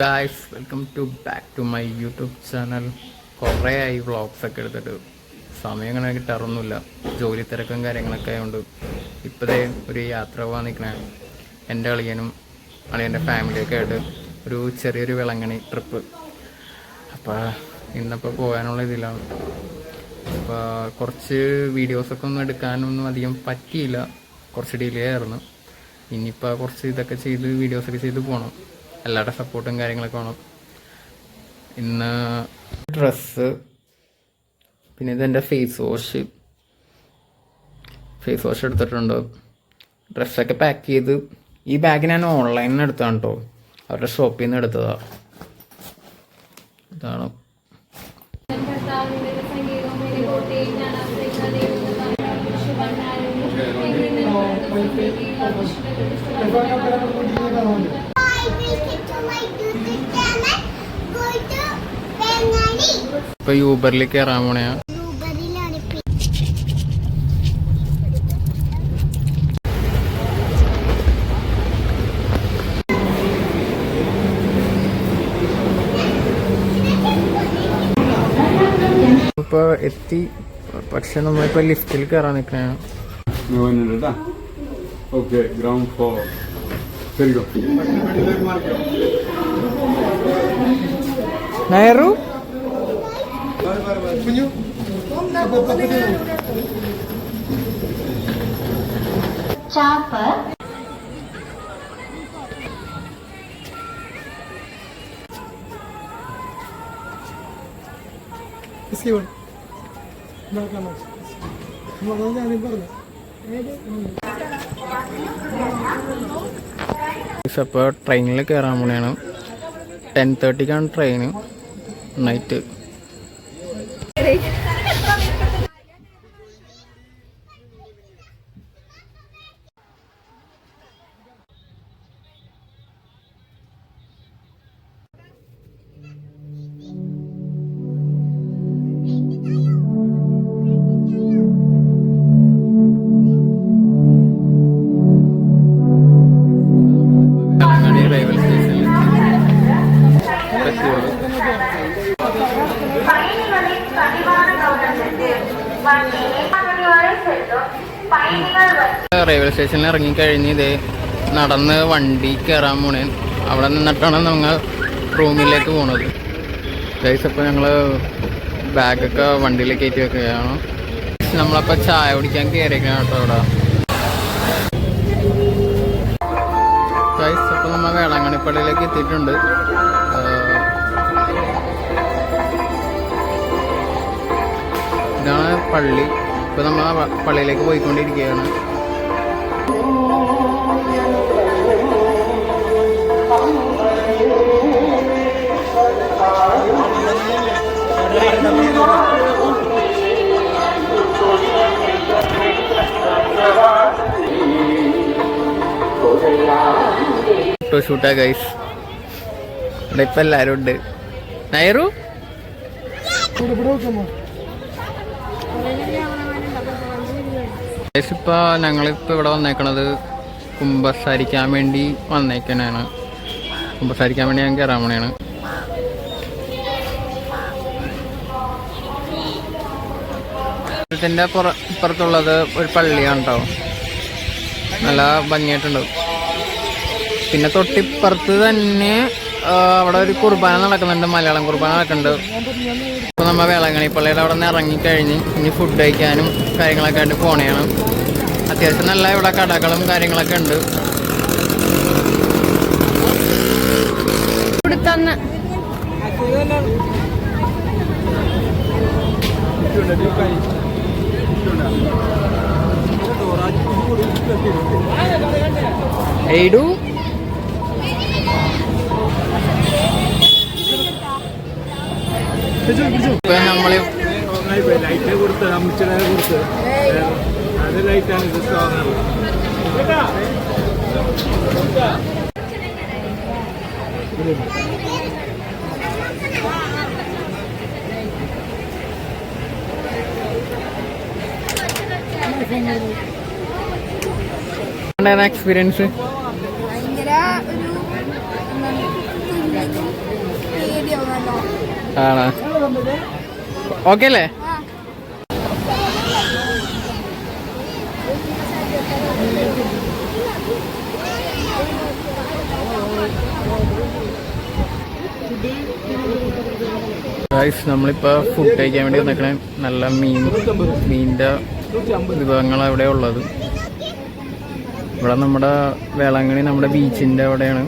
Guys, welcome back to my YouTube channel. കുറേ ആയി വ്ളോഗ്സൊക്കെ എടുത്തിട്ട് സമയം അങ്ങനെ കിട്ടാറൊന്നുമില്ല. ജോലി തിരക്കും കാര്യങ്ങളൊക്കെ ആയതുകൊണ്ട് ഇപ്പോഴേ ഒരു യാത്ര പോകാൻ നിൽക്കണേ. എൻ്റെ അളിയൻ്റെ ഫാമിലിയൊക്കെ ആയിട്ട് ഒരു ചെറിയൊരു വിളങ്ങണി ട്രിപ്പ്. അപ്പോൾ ഇന്നിപ്പോൾ പോകാനുള്ള ഇതിലാണ്. അപ്പോൾ കുറച്ച് വീഡിയോസൊക്കെ ഒന്നും എടുക്കാനൊന്നും അധികം പറ്റിയില്ല, കുറച്ച് ഡിലേ ആയിരുന്നു. ഇനിയിപ്പോൾ കുറച്ച് ഇതൊക്കെ ചെയ്ത് വീഡിയോസൊക്കെ ചെയ്ത് പോകണം. എല്ലാവരുടെ സപ്പോർട്ടും കാര്യങ്ങളൊക്കെ വേണം. ഇന്ന് ഡ്രസ്സ്, പിന്നെ ഇതെൻ്റെ ഫേസ് വാഷ് എടുത്തിട്ടുണ്ട്. ഡ്രസ്സൊക്കെ പാക്ക് ചെയ്ത് ഈ ബാഗ് ഞാൻ ഓൺലൈനിൽ നിന്ന് എടുത്താണ് കേട്ടോ, അവരുടെ ഷോപ്പിൽ നിന്ന് എടുത്തതാണ്. ഇതാണ് ഇപ്പൊ യൂബറിൽ കയറാൻ പോണയാ. ഇപ്പൊ എത്തി, പക്ഷെ നമ്മളിപ്പോ ലിഫ്റ്റിൽ കയറാൻ നിൽക്കുകയാണ്. ഗ്രൗണ്ട് ഫ്ലോർ നയറു ഇപ്പോൾ ട്രെയിനിൽ കയറാൻ പോണെയാണ്. 10:30ക്കാണ് ട്രെയിന്, നൈറ്റ്. റെയിൽവേ സ്റ്റേഷനിൽ ഇറങ്ങിക്കഴിഞ്ഞ് ഇതേ നടന്ന് വണ്ടി കയറാൻ പോണേ. അവിടെ നിന്നിട്ടാണ് നമ്മൾ റൂമിലേക്ക് പോണത്. ഗൈസ്, അപ്പോൾ ഞങ്ങൾ ബാഗൊക്കെ വണ്ടിയിലേക്ക് കയറ്റി വെക്കുകയാണ്. നമ്മളപ്പോൾ ചായ കുടിക്കാൻ കയറിയിരിക്കണം കേട്ടോ അവിടെ. ഗൈസ്, അപ്പോൾ നമ്മൾ വേളാങ്കണ്ണിപ്പള്ളിയിലേക്ക് എത്തിയിട്ടുണ്ട്. ഇതാണ് പള്ളി. ഇപ്പോൾ നമ്മൾ പള്ളിയിലേക്ക് പോയിക്കൊണ്ടിരിക്കുകയാണ്. ഫോട്ടോ ഷൂട്ടാ ഗൈസ്. ഇവിടെ ഇപ്പം എല്ലാവരും ഉണ്ട്. നയറു ഇപ്പോൾ ഞങ്ങളിപ്പോൾ ഇവിടെ വന്നേക്കണത് കുമ്പസാരിക്കാൻ വേണ്ടി വന്നേക്കണാണ്. കുമ്പസാരിക്കാൻ വേണ്ടി ഞാൻ കയറാൻ പോണെയാണ്. ഇതിൻ്റെ ഇപ്പുറത്തുള്ളത് ഒരു പള്ളിയാണ് കേട്ടോ, നല്ല ഭംഗിയായിട്ടുണ്ട്. പിന്നെ തൊട്ടിപ്പുറത്ത് തന്നെ അവിടെ ഒരു കുർബാന നടക്കുന്നുണ്ട്, മലയാളം കുർബാന നടക്കുന്നുണ്ട്. ഇപ്പോൾ നമ്മൾ വേളാങ്കണ്ണിപ്പള്ളിയുടെ അവിടെ നിന്ന് ഇറങ്ങിക്കഴിഞ്ഞ് ഇനി ഫുഡ് കഴിക്കാനും കാര്യങ്ങളൊക്കെ ആയിട്ട് പോണെയാണ്. അത്യാവശ്യം നല്ല ഇവിടെ കടകളും കാര്യങ്ങളൊക്കെ ഉണ്ട്. എയ്ഡു ഇപ്പൊ നമ്മള് ലൈറ്റ് കൊടുത്ത് അമ്മച്ചനെ കൊടുത്ത് അത് ലൈറ്റാണ് ഇത് എക്സ്പീരിയൻസ് ഭയങ്കര ഒരു ആണോ? ഓക്കെ അല്ലേ? നമ്മളിപ്പോ ഫുഡ് കഴിക്കാൻ വേണ്ടി വന്നേക്കണേ. നല്ല മീനിന്റെ വിഭവങ്ങളാണ് ഇവിടെ ഉള്ളത്. ഇവിടെ നമ്മുടെ വേളാങ്കണ്ണി നമ്മുടെ ബീച്ചിന്റെ അവിടെയാണ്.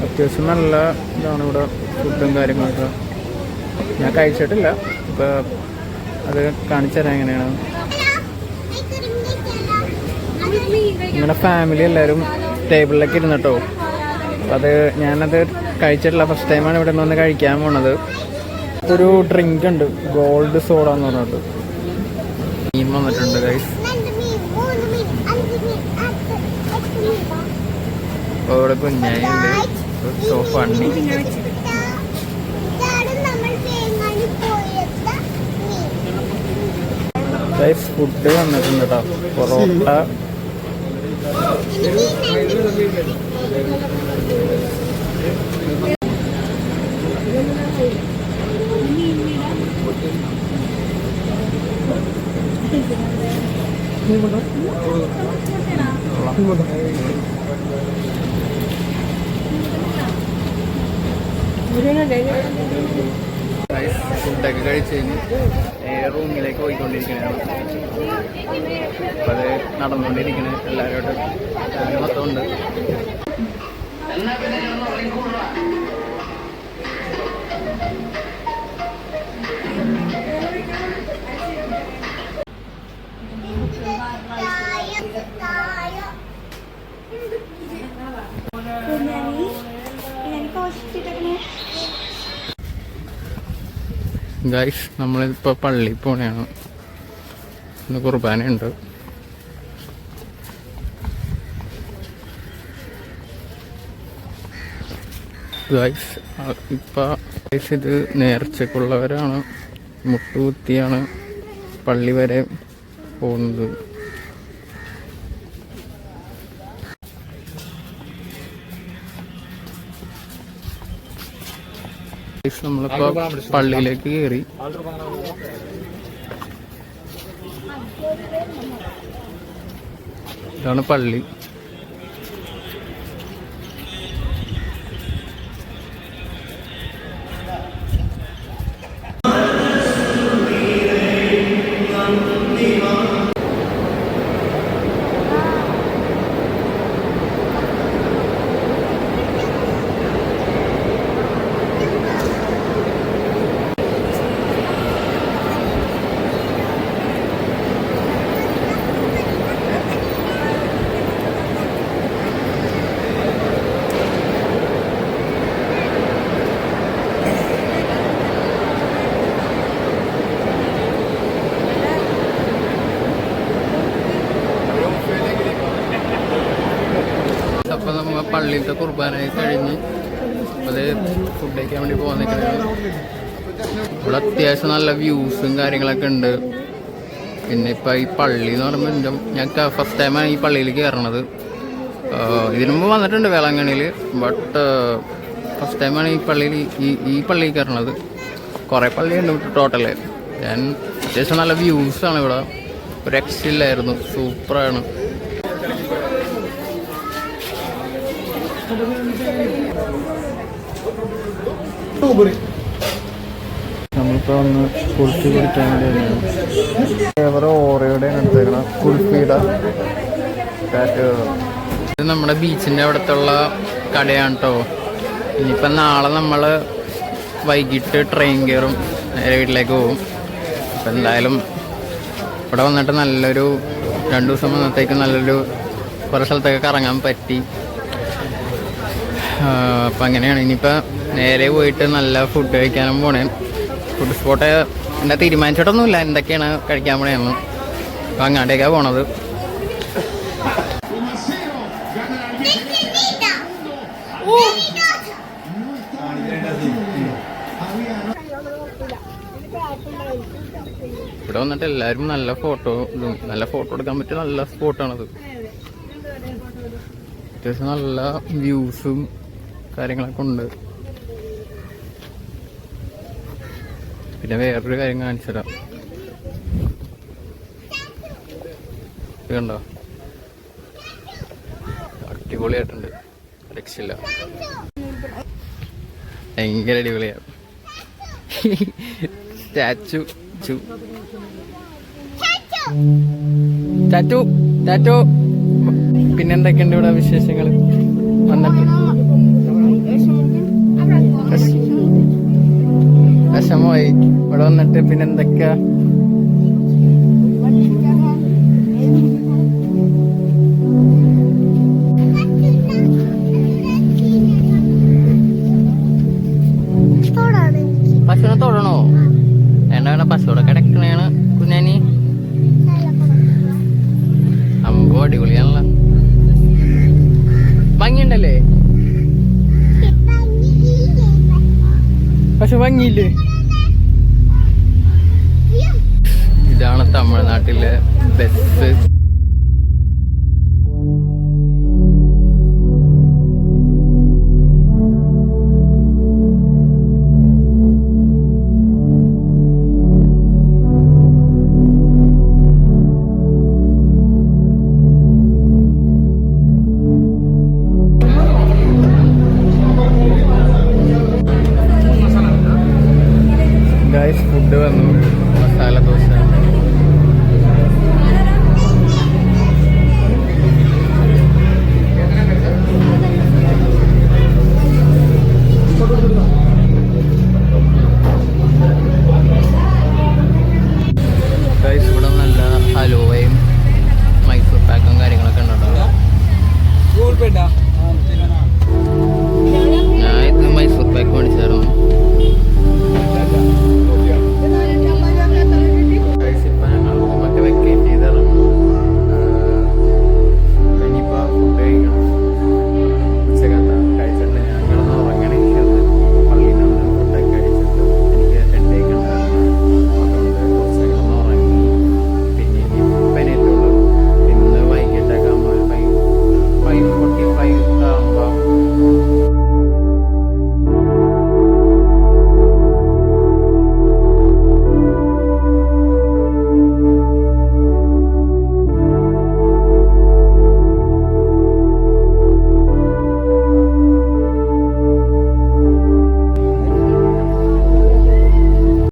അത്യാവശ്യം നല്ല ഇതാണ് ഇവിടെ ഫുഡും കാര്യങ്ങളൊക്കെ. ഞാൻ കഴിച്ചിട്ടില്ല, ഇപ്പൊ അത് കാണിച്ചു തരാം എങ്ങനെയാണ്. നിങ്ങളുടെ ഫാമിലി എല്ലാവരും ടേബിളിലൊക്കെ ഇരുന്നിട്ടോ. അത് ഞാനത് കഴിച്ചിട്ടില്ല, ഫസ്റ്റ് ടൈമാണ് ഇവിടെ നിന്ന് കഴിക്കാൻ പോണത്. ഇതൊരു ഡ്രിങ്ക് ഉണ്ട്, ഗോൾഡ് സോഡ എന്ന് പറഞ്ഞിട്ട്. മീൻ വന്നിട്ടുണ്ട് ഗൈസ്. അപ്പോൾ ഇവിടെ കുഞ്ഞായുണ്ട്, സോ ഫണ്ണി. ഗൈസ് ഫുഡ് വന്നിട്ടുണ്ട് കേട്ടോ. പൊറോട്ട, ഫുഡൊക്കെ കഴിച്ച് കഴിഞ്ഞ് റൂമിലേക്ക് പോയിക്കൊണ്ടിരിക്കുകയാണ്. അപ്പം അത് നടന്നുകൊണ്ടിരിക്കണേ എല്ലാവരോട്ടും മൊത്തം ഉണ്ട്. ഗൈസ് നമ്മളിപ്പോൾ പള്ളിയിൽ പോണെയാണ്. ഇന്ന് കുർബാനയുണ്ട്. ഗൈസ് ഇപ്പം ഇത് നേർച്ചക്കുള്ളവരാണ്, മുട്ടുകുത്തിയാണ് പള്ളി വരെ പോകുന്നത്. നമ്മളിപ്പോ പള്ളിയിലേക്ക് കയറി. ഇതാണ് പള്ളി. അപ്പോൾ നമ്മൾ പള്ളിയിലത്തെ കുർബാനയെ കഴിഞ്ഞ് അത് ഫുഡ് കഴിക്കാൻ വേണ്ടി പോകാൻ നിൽക്കുന്നത്. ഇവിടെ അത്യാവശ്യം നല്ല വ്യൂസും കാര്യങ്ങളൊക്കെ ഉണ്ട്. പിന്നെ ഇപ്പം ഈ പള്ളി എന്ന് പറയുമ്പോൾ ഞാൻ ഫസ്റ്റ് ടൈമാണ് ഈ പള്ളിയിൽ കയറണത്. ഇതിനു മുമ്പ് വന്നിട്ടുണ്ട് വേളാങ്കണ്ണിയിൽ, ബട്ട് ഫസ്റ്റ് ടൈമാണ് ഈ പള്ളിയിൽ ഈ പള്ളിയിൽ കയറണത്. കുറേ പള്ളിയുണ്ട് ടോട്ടല്. ഞാൻ അത്യാവശ്യം നല്ല വ്യൂസാണ് ഇവിടെ, ഒരു രക്ഷയില്ലായിരുന്നു, സൂപ്പറാണ്. നമ്മളിപ്പോൾ ഒന്ന് കുൽഫി കുടിക്കാൻ വേണ്ടിയാണ്. ഫ്ലേവർ ഓറയോടെ എടുത്തേക്കണം, കുൽഫിയുടെ പാറ്റ്. ഇത് നമ്മുടെ ബീച്ചിൻ്റെ അവിടത്തുള്ള കടയാണ് കേട്ടോ. ഇനിയിപ്പം നാളെ നമ്മൾ വൈകിട്ട് ട്രെയിൻ കയറും, നേരെ വീട്ടിലേക്ക് പോകും. അപ്പം എന്തായാലും ഇവിടെ വന്നിട്ട് നല്ലൊരു 2 ദിവസം വന്നത്തേക്ക് നല്ലൊരു കുറേ സ്ഥലത്തൊക്കെ കറങ്ങാൻ പറ്റി. അപ്പം അങ്ങനെയാണ്. ഇനിയിപ്പോൾ നേരെ പോയിട്ട് നല്ല ഫുഡ് കഴിക്കാനും പോണേ. ഫുഡ് സ്പോട്ട് എന്താ തീരുമാനിച്ചിട്ടൊന്നുമില്ല എന്തൊക്കെയാണ് കഴിക്കാൻ പോണേന്ന്. അപ്പം അങ്ങോട്ടേക്കാണ് പോണത്. ഇവിടെ വന്നിട്ട് എല്ലാവരും നല്ല ഫോട്ടോ എടുക്കാൻ പറ്റിയ നല്ല സ്പോട്ടാണത്. അത്യാവശ്യം നല്ല വ്യൂസും കാര്യങ്ങളൊക്കെ ഉണ്ട്. പിന്നെ വേറൊരു കാര്യം കാണിച്ചുതരാം. കണ്ടോ, അടിപൊളിയായിട്ടുണ്ട്, രക്ഷയില്ല, ഭയങ്കര അടിപൊളിയാണ്. Statue tattoo tattoo. പിന്നെന്തൊക്കെയുണ്ട് ഇവിടെ വിശേഷങ്ങൾ? വന്നിട്ട് വിഷമമായി ഇവിടെ വന്നിട്ട്. പിന്നെന്തൊക്കെയാ? പശുവിനെ തൊടണോ? വേണ്ട, പശുവിടെ കിടക്കണേണ് കുഞ്ഞാനി. അമ്പോ അടിപൊളിയാണല്ലോ, ഭംഗിയുണ്ടല്ലേ? പക്ഷെ ഭംഗിയില്ലേ? ഇതാണ് തമിഴ്നാട്ടിലെ ബസ്. ഫുഡ് വന്നു.